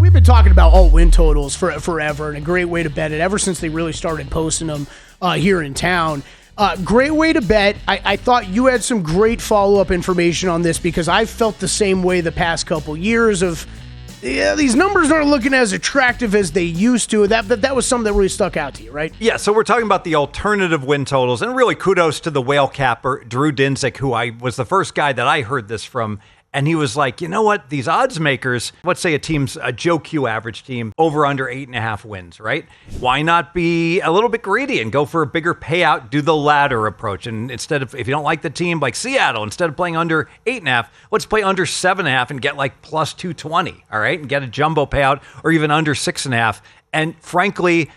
we've been talking about all win totals for forever, and a great way to bet it ever since they really started posting them here in town. Great way to bet. I thought you had some great follow-up information on this because I felt the same way the past couple years of, these numbers aren't looking as attractive as they used to. That was something that really stuck out to you, right? Yeah, so we're talking about the alternative win totals, and really kudos to the whale capper, Drew Dinsick, who I was the first guy that I heard this from. And he was like, you know what? These odds makers, let's say a Joe Q average team, over under 8.5 wins, right? Why not be a little bit greedy and go for a bigger payout, do the ladder approach? And instead of, if you don't like the team like Seattle, instead of playing under 8.5, let's play under 7.5 and get like plus 220, all right? And get a jumbo payout or even under 6.5. And frankly,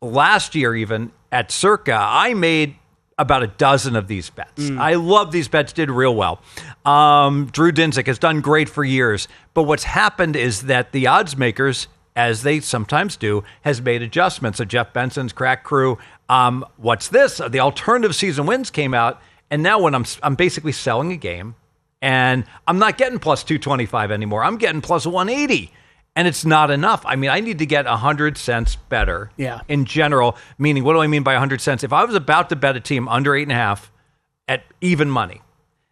last year even at Circa, I made about a dozen of these bets. I love these bets, did real well. Drew Dinsick has done great for years, but what's happened is that the odds makers, as they sometimes do, has made adjustments. So Jeff Benson's crack crew, what's this? The alternative season wins came out, and now when I'm basically selling a game, and I'm not getting plus 225 anymore, I'm getting plus 180. And it's not enough. I mean, I need to get 100 cents better in general, meaning what do I mean by 100 cents? If I was about to bet a team under 8.5 at even money,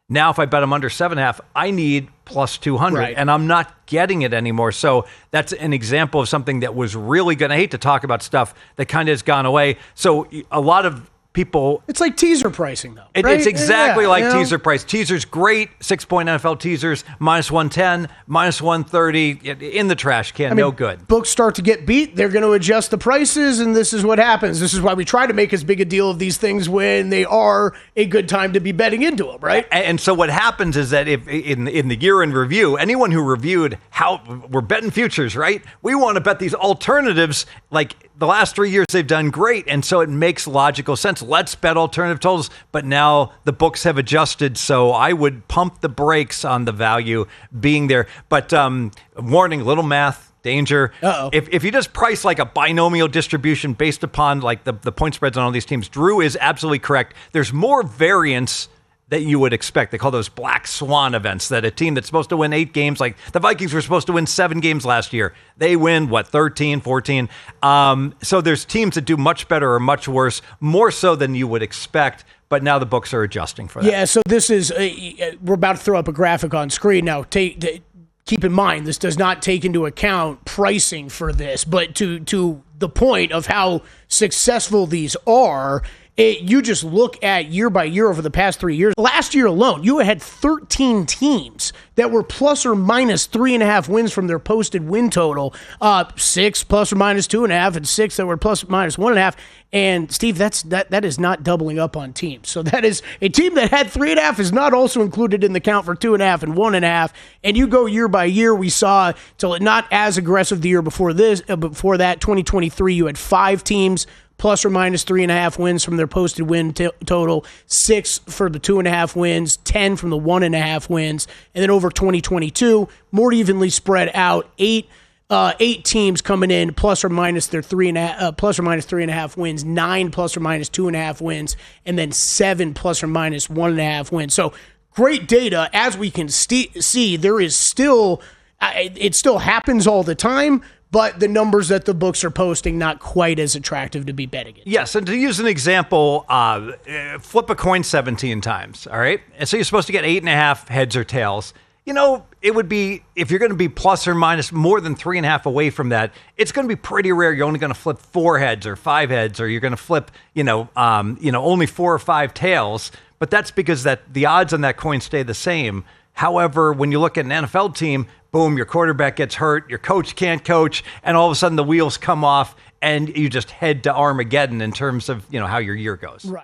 now if I bet them under 7.5, I need plus 200, and I'm not getting it anymore. So that's an example of something that was really good. I hate to talk about stuff that kind of has gone away. So a lot of people... It's like teaser pricing, though. Right? It's exactly like teaser price. Teaser's great. 6-point NFL teasers, minus 110, minus 130, in the trash can, no good. Books start to get beat. They're going to adjust the prices, and this is what happens. This is why we try to make as big a deal of these things when they are a good time to be betting into them, right? And so what happens is that if in the year in review, anyone who reviewed how we're betting futures, right? We want to bet these alternatives like the last 3 years they've done great, and so it makes logical sense. Let's bet alternative totals, but now the books have adjusted, so I would pump the brakes on the value being there. But warning, little math, danger. If you just price like a binomial distribution based upon like the point spreads on all these teams, Drew is absolutely correct. There's more variance that you would expect. They call those black swan events, that a team that's supposed to win 8 games, like the Vikings were supposed to win 7 games last year. They win, 13, 14? So there's teams that do much better or much worse, more so than you would expect, but now the books are adjusting for that. Yeah, so this is, we're about to throw up a graphic on screen now. Keep in mind, this does not take into account pricing for this, but to the point of how successful these are, you just look at year by year over the past 3 years. Last year alone, you had 13 teams that were plus or minus 3.5 wins from their posted win total. 6 plus or minus 2.5, and 6 that were plus or minus 1.5. And Steve, that is not doubling up on teams. So that is a team that had 3.5 is not also included in the count for 2.5 and 1.5. And you go year by year, we saw till not as aggressive the year before this. Before that, 2023, you had 5 teams plus or minus 3.5 wins from their posted win total, 6 for the 2.5 wins, 10 from the 1.5 wins, and then over 2022, more evenly spread out, 8 teams coming in plus or minus their 3.5 wins, 9 plus or minus 2.5 wins, and then 7 plus or minus 1.5 wins. So great data. As we can see, there is still it still happens all the time. But the numbers that the books are posting, not quite as attractive to be betting in. Yes, and to use an example, flip a coin 17 times, all right? And so you're supposed to get 8.5 heads or tails. You know, it would be, if you're going to be plus or minus more than 3.5 away from that, it's going to be pretty rare. You're only going to flip 4 heads or 5 heads, or you're going to flip, only 4 or 5 tails. But that's because the odds on that coin stay the same. However, when you look at an NFL team, boom, your quarterback gets hurt, your coach can't coach, and all of a sudden the wheels come off, and you just head to Armageddon in terms of, how your year goes. Right.